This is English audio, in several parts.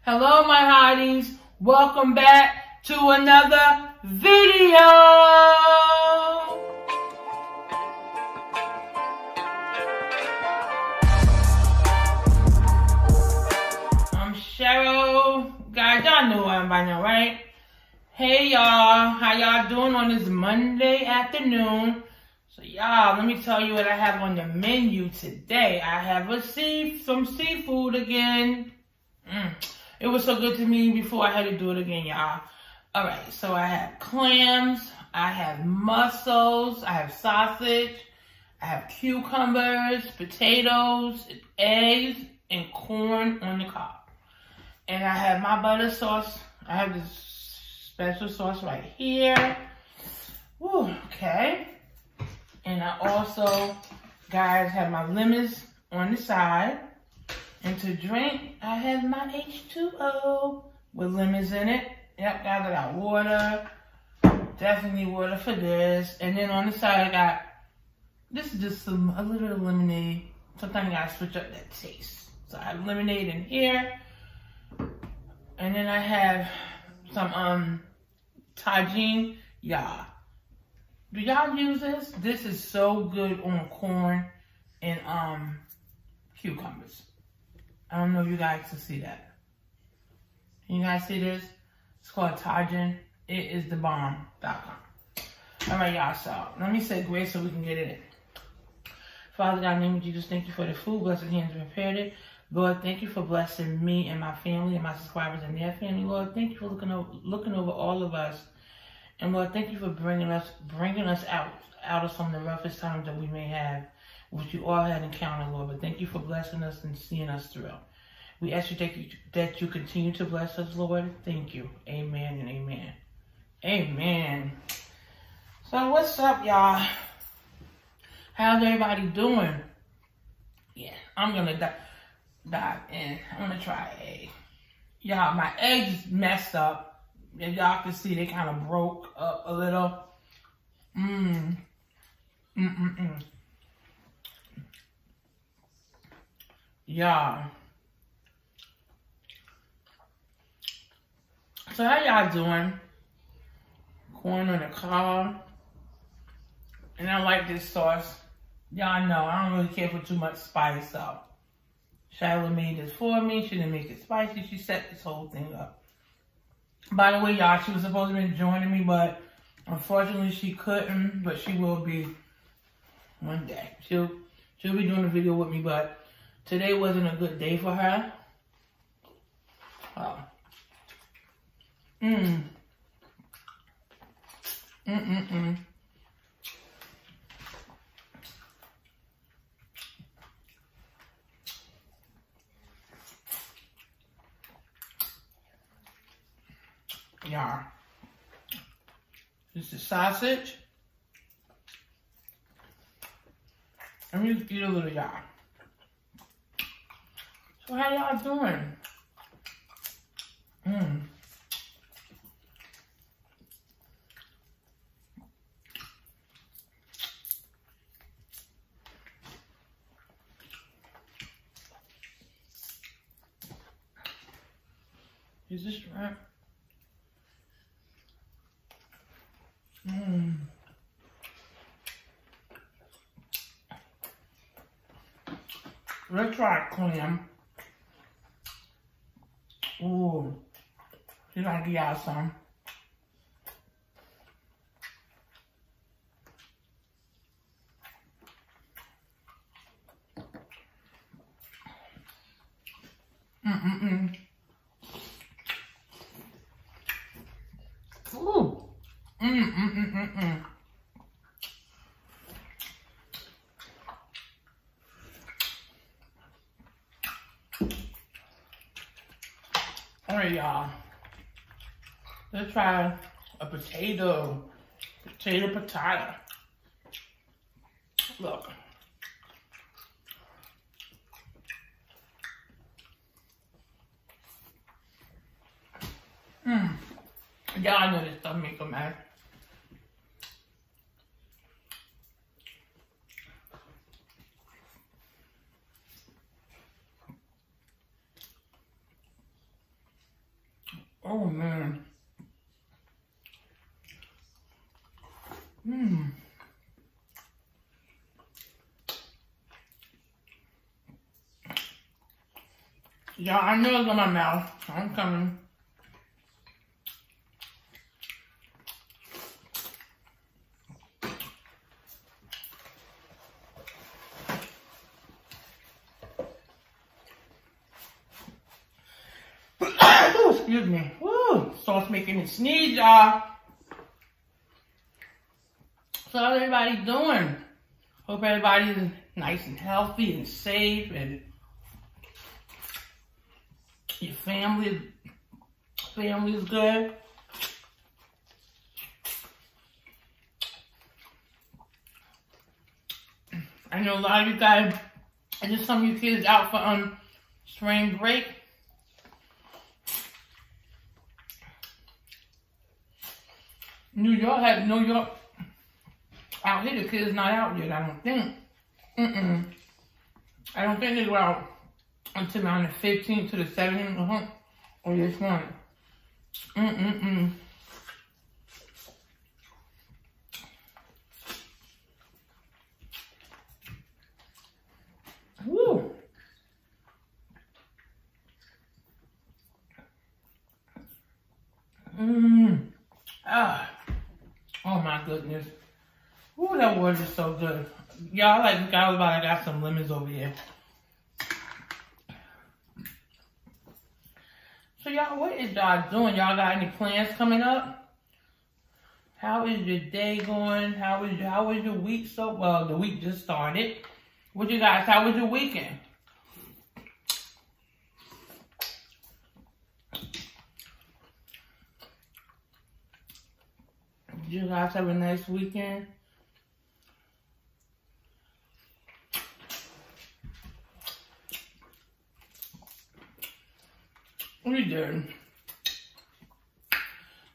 Hello, my hotties. Welcome back to another video. I'm Cheryl. Guys, y'all know who I am by now, right? Hey, y'all. How y'all doing on this Monday afternoon? So, y'all, let me tell you what I have on the menu today. I have some seafood again. It was so good to me before I had to do it again, y'all. Alright, so I have clams, I have mussels, I have sausage, I have cucumbers, potatoes, eggs, and corn on the cob. And I have my butter sauce. I have this special sauce right here. Woo, okay. And I also, guys, have my lemons on the side. And to drink, I have my H2O with lemons in it. Yep, guys, I got water. Definitely water for this. And then on the side, I got, this is just a little lemonade. Sometimes you gotta switch up that taste. So I have lemonade in here. And then I have some tagine. Yeah. Do y'all use this? This is so good on corn and cucumbers. I don't know if you guys can see that. Can you guys see this? It's called tagine. It is the bomb.com. Alright, y'all, so let me say grace so we can get it in. Father God, in the name of Jesus, thank you for the food. Blessed hands prepared it. Lord, thank you for blessing me and my family and my subscribers and their family. Lord, thank you for looking over all of us. And Lord, thank you for bringing us out of some of the roughest times that we may have, which you all had encountered, Lord. But thank you for blessing us and seeing us through. We ask you that you continue to bless us, Lord. Thank you. Amen and amen. Amen. So what's up, y'all? How's everybody doing? Yeah, I'm gonna dive in. I'm gonna try an egg. Y'all, my eggs messed up. As y'all can see, they kind of broke up a little. Y'all. So how y'all doing? Corn on the cob. And I like this sauce. Y'all know, I don't really care for too much spice, so. Shiloh made this for me. She didn't make it spicy. She set this whole thing up. By the way, y'all, she was supposed to be joining me, but unfortunately she couldn't. But she will be one day. She'll be doing a video with me, but today wasn't a good day for her. Oh. Yeah. This is sausage. Let me just eat a little, y'all. So how y'all doing? Is this right? Let's try clam. Ooh, see if I can get y'all some. Ooh. Alright, y'all. Let's try a potato patata. Look. Y'all know this stuff make them mad. Oh, man. Yeah, I know it's in my mouth. I'm coming. Ooh, excuse me. Woo, sauce making me sneeze, y'all. So how's everybody doing? Hope everybody's nice and healthy and safe, and your family is good. I know a lot of you guys, and just some of you kids out for spring break. New York out here, the kids not out yet, I don't think. I don't think they go out until around the 15th to the 17th or this month. Woo! Oh my goodness. Ooh, that water is so good. Y'all, I got some lemons over here. So y'all, what is y'all doing? Y'all got any plans coming up? How is your day going? How was your week well, the week just started. How was your weekend? Did you guys have a nice weekend? We did.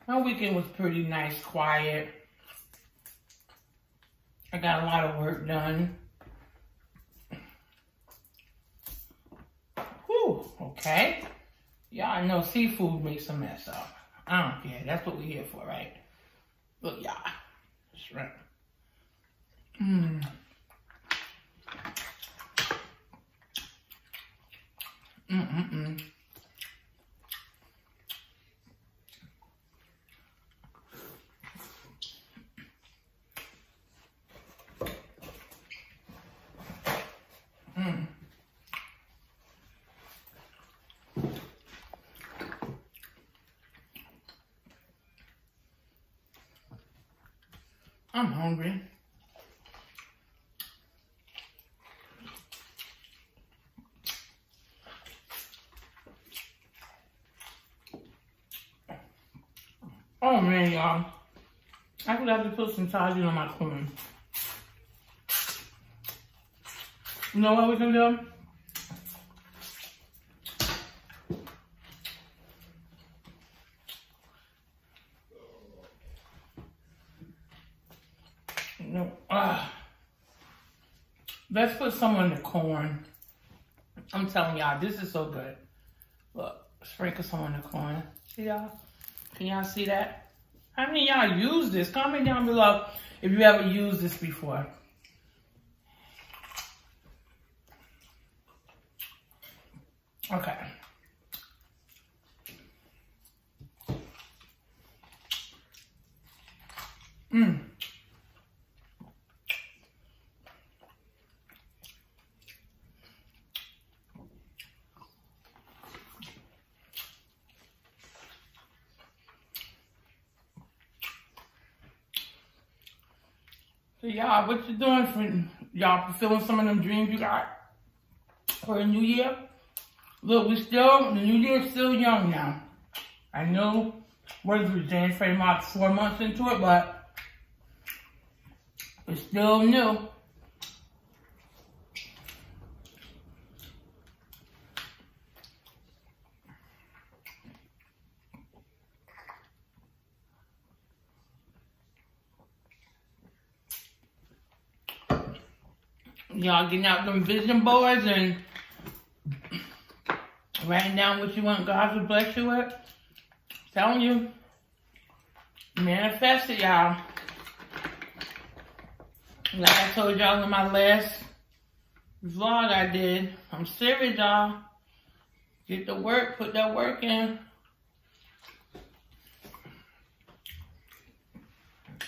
My weekend was pretty nice, quiet. I got a lot of work done. Whew, okay. Y'all know seafood makes a mess up. I don't care. That's what we're here for, right? Look, y'all. Shrimp. I'm hungry. Oh man, y'all. I forgot to put some sardine on my corn. You know what we can do? Let's put some on the corn. I'm telling y'all, this is so good. Look, sprinkle some on the corn. See y'all? Can y'all see that? How many of y'all use this? Comment down below if you ever used this before. Okay. So y'all, what you doing for y'all fulfilling some of them dreams you got for a new year? Look, the new year's still young now. I know we're January, February, March, 4 months into it, but it's still new. Y'all getting out them vision boards and writing down what you want God to bless you with. Telling you. Manifest it, y'all. Like I told y'all in my last vlog I did. I'm serious, y'all. Get to work, put that work in.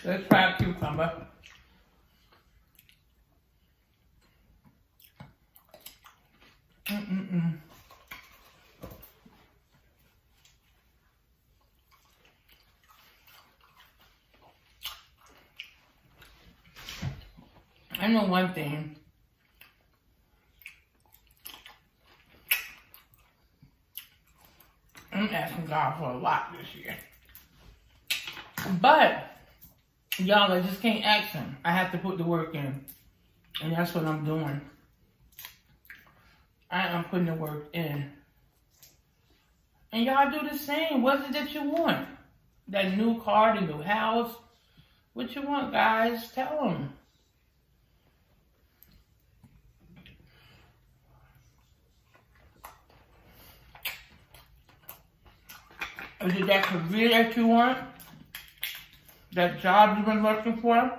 Let's try a cucumber. I know one thing. I'm asking God for a lot this year. But, y'all, I just can't ask him. I have to put the work in. And that's what I'm doing. I am putting the work in. And y'all do the same. What is it that you want? That new car, the new house? What you want, guys? Tell them. Is it that career that you want? That job you've been looking for?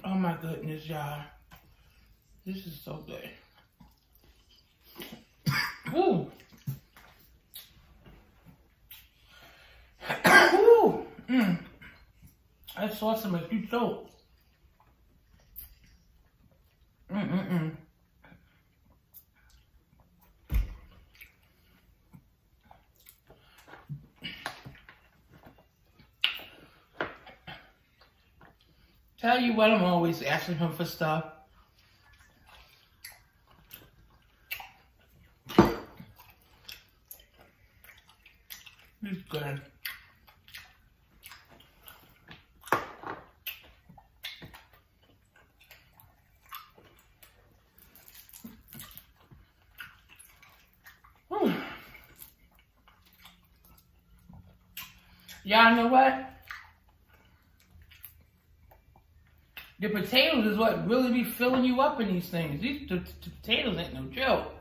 Oh my goodness, y'all. This is so good. Ooh. Ooh. That sauce will make you choke. Tell you what, I'm always asking him for stuff. It's good. Y'all know what? The potatoes is what really be filling you up in these things. These potatoes ain't no joke.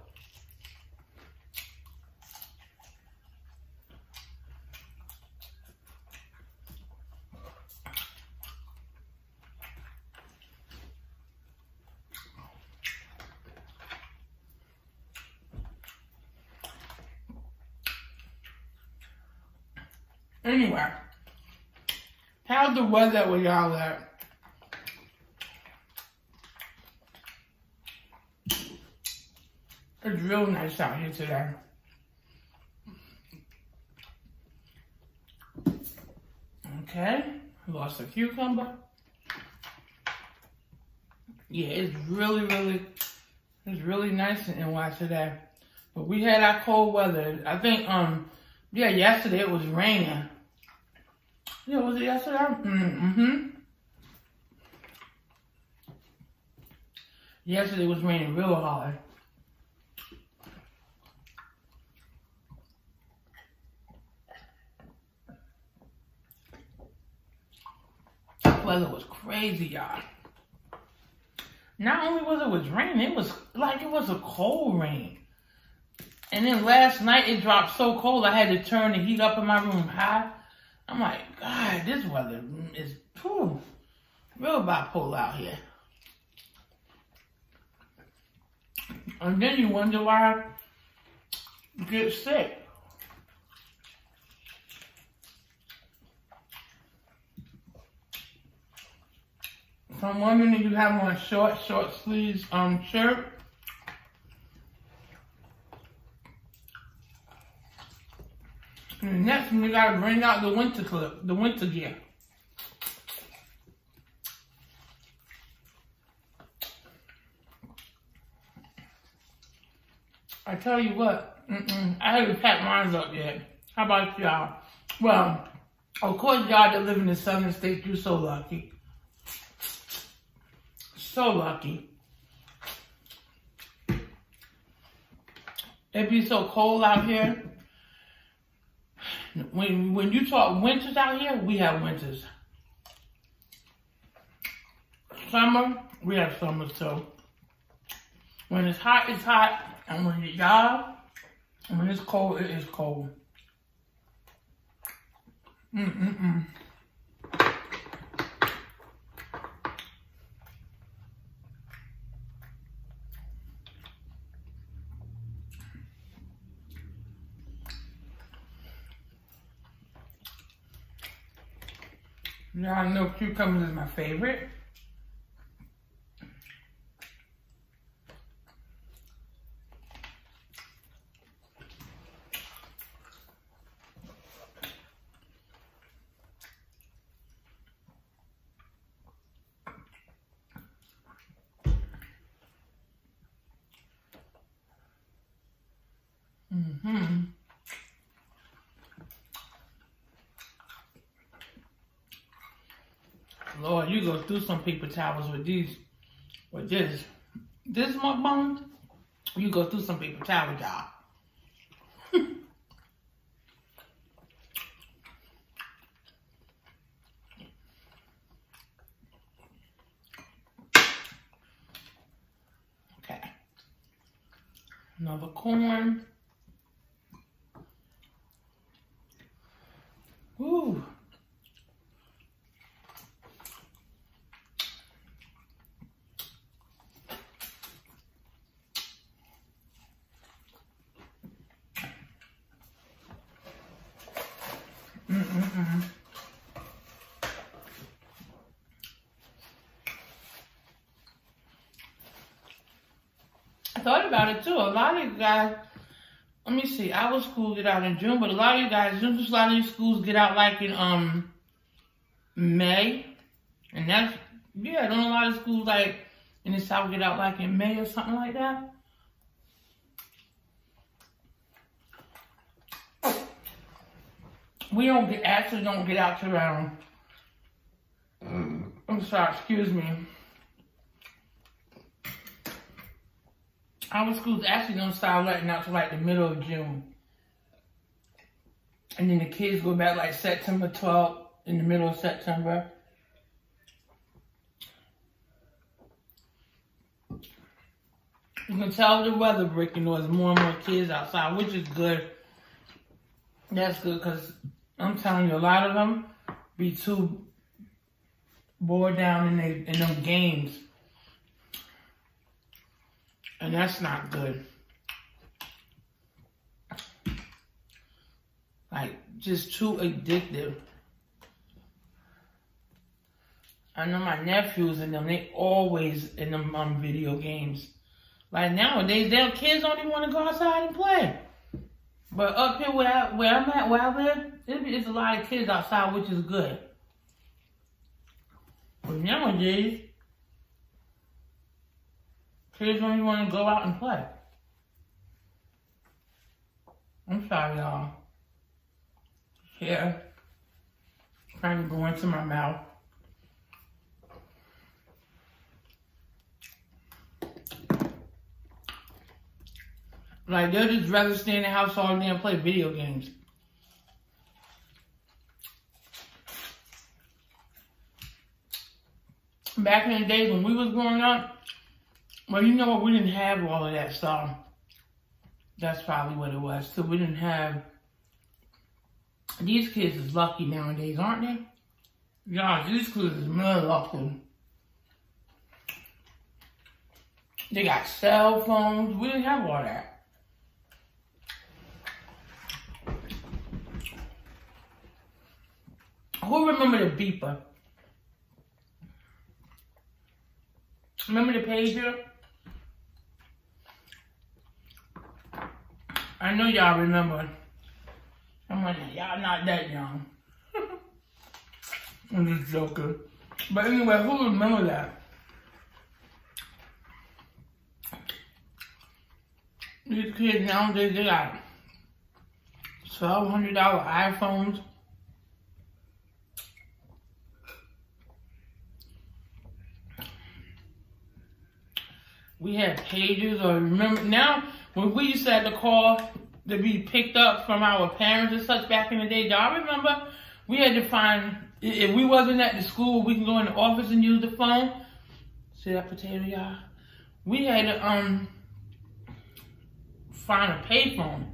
Anyway, how's the weather where y'all at? It's real nice out here today. Okay, lost a cucumber. Yeah, it's really nice in NY today. But we had our cold weather. I think, yeah, yesterday it was raining. Yeah, was it yesterday? Yesterday it was raining real hard. Weather was crazy, y'all. Not only was it raining, it was like it was a cold rain. And then last night it dropped so cold I had to turn the heat up in my room high. I'm like, God, this weather is real bipolar out here. And then you wonder why you get sick. So I'm wondering if you have on a short sleeves shirt. And next we gotta bring out the winter gear. I tell you what, I haven't packed mine up yet. How about y'all? Well, of course y'all that live in the southern states, you're so lucky. So lucky. It be so cold out here. When you talk winters out here, we have winters. summer, we have summer too. When it's hot, it's hot. And when it's cold, it is cold. Now I know cucumbers is my favorite. Lord, you go through some paper towels with this mukbang. You go through some paper towels, y'all. Okay. Another corn. Woo. I thought about it too. A lot of you guys, let me see, our school get out in June, but a lot of you guys, just a lot of these schools get out like in May. And that's, yeah, don't a lot of schools like in the South get out like in May or something like that? We actually don't get out till around, I'm sorry, excuse me. Our schools actually don't start letting out till like the middle of June. And then the kids go back like September 12th, in the middle of September. You can tell the weather breaking, there's more and more kids outside, which is good. That's good, because I'm telling you, a lot of them be too bored down in them games. And that's not good. Like, just too addictive. I know my nephews and them, they always in them video games. Like nowadays, their kids don't even want to go outside and play. But up here where I live, it's a lot of kids outside, which is good. But nowadays, kids don't even want to go out and play. I'm sorry, y'all. Here, trying to go into my mouth. Like, they'll just rather stay in the house all day and play video games. Back in the days when we was growing up, well, you know what, we didn't have all of that stuff. That's probably what it was. So we didn't have, these kids is lucky nowadays, aren't they? Yeah, these kids is really lucky. They got cell phones. We didn't have all that. Who remember the beeper? Remember the pager? I know y'all remember. I'm like, y'all not that young. I'm just joking. But anyway, who remember that? These kids nowadays, they got $1,200 iPhones. We had pagers, or remember now when we used to have to call to be picked up from our parents and such back in the day. Y'all remember we had to find, if we wasn't at the school, we can go in the office and use the phone. See that potato, y'all? We had to find a payphone.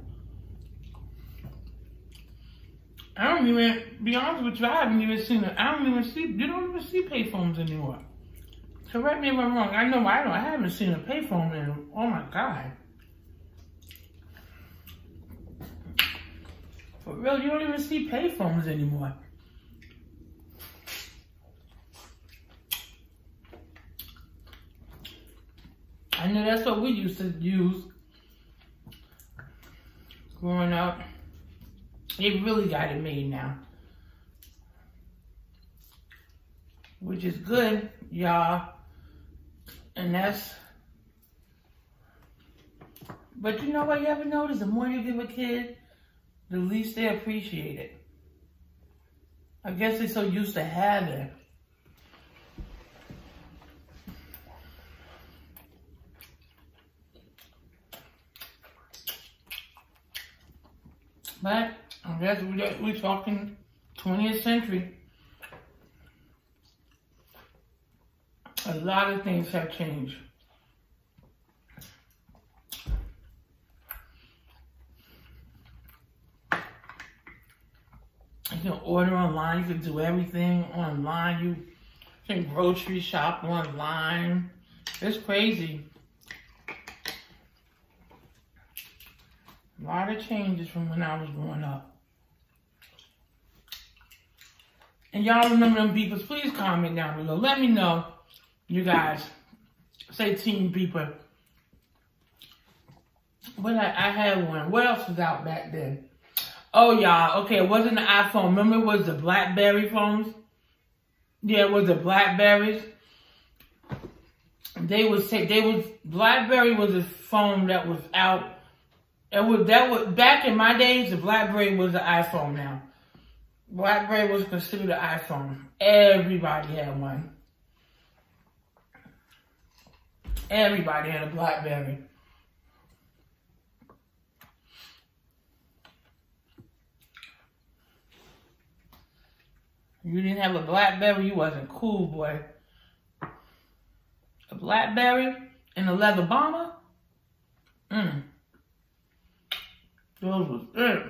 I don't even, be honest with you, I haven't even seen it. I don't even see, you don't even see payphones anymore. Correct me if I'm wrong. I know I haven't seen a payphone in, oh my God. For real, you don't even see payphones anymore. I know that's what we used to use growing up. They really got it made now. Which is good, y'all. And that's... But you know what you ever notice? The more you give a kid, the least they appreciate it. I guess they're so used to having it. But I guess we're talking 20th century. A lot of things have changed. You can order online, you can do everything online, you can grocery shop online. It's crazy. A lot of changes from when I was growing up. And y'all remember them beepers, please comment down below. Let me know, you guys. Say Team Beeper. But I had one. What else was out back then? Oh, y'all. Okay, it wasn't the iPhone. Remember it was the BlackBerry phones? Yeah, it was the Blackberries. BlackBerry was a phone that was out. Back in my days, the BlackBerry was the iPhone now. BlackBerry was considered an iPhone. Everybody had one. Everybody had a BlackBerry. You didn't have a BlackBerry, you wasn't cool, boy. A BlackBerry and a leather bomber? Those was it.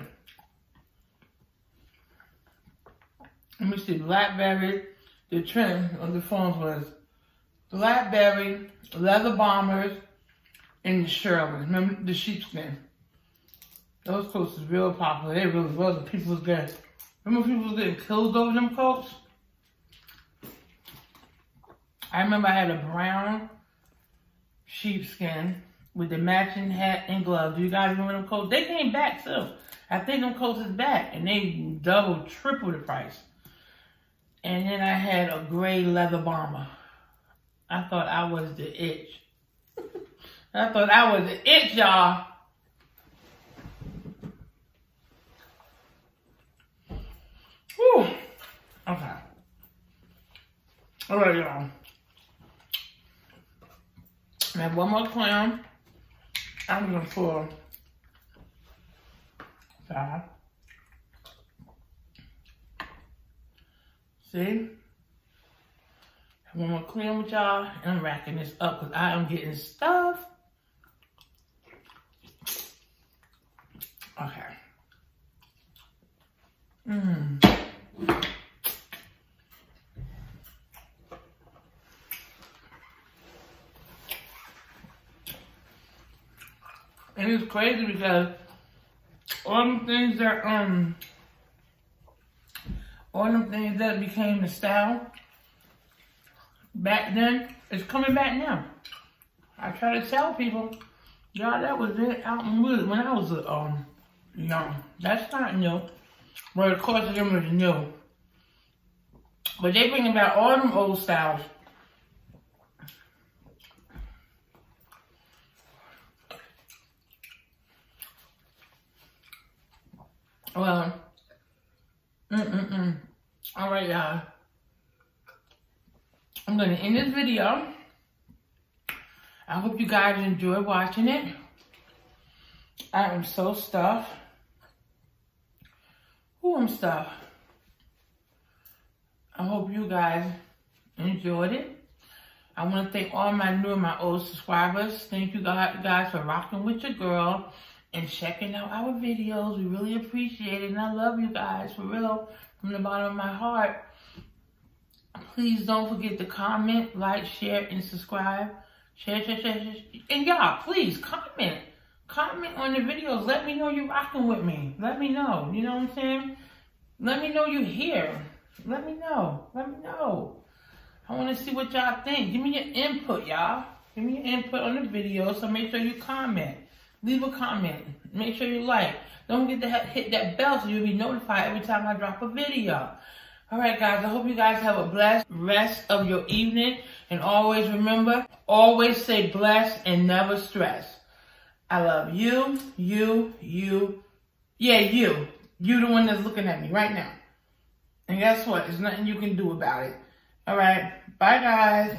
Let me see, BlackBerry, the trend of the phones was BlackBerry, leather bombers, and the Shirley. Remember the sheepskin? Those coats was real popular. They really was. People was getting, remember people was getting killed over them coats? I remember I had a brown sheepskin with the matching hat and gloves. Do you guys remember them coats? They came back too. I think them coats is back. And they double, triple the price. And then I had a gray leather bomber. I thought I was the itch. I thought I was the itch, y'all. Whew. Okay. All right, y'all. I have one more clam. I'm gonna pour 5. See? I have one more clam with y'all, and I'm racking this up because I am getting stuff. Okay. And it's crazy because all them things that became the style back then, it's coming back now. I try to tell people, y'all, that was it out in the woods when I was young. That's not new. But of course, it was new. But they bring back all them old styles. Well, all right, y'all. I'm gonna end this video. I hope you guys enjoy watching it. I am so stuffed. I'm stuffed. I hope you guys enjoyed it. I want to thank all my new and my old subscribers. Thank you guys for rocking with your girl and checking out our videos. We really appreciate it, and I love you guys, for real, from the bottom of my heart. Please don't forget to comment, like, share, and subscribe. Share. And y'all, please comment. Comment on the videos. Let me know you're rocking with me. Let me know. You know what I'm saying? Let me know you're here. Let me know. I want to see what y'all think. Give me your input, y'all. Give me your input on the video, so make sure you comment. Leave a comment. Make sure you like. Don't forget to hit that bell so you'll be notified every time I drop a video. Alright guys, I hope you guys have a blessed rest of your evening. And always remember, always stay blessed and never stress. I love you. Yeah, you. You the one that's looking at me right now. And guess what? There's nothing you can do about it. Alright, bye guys.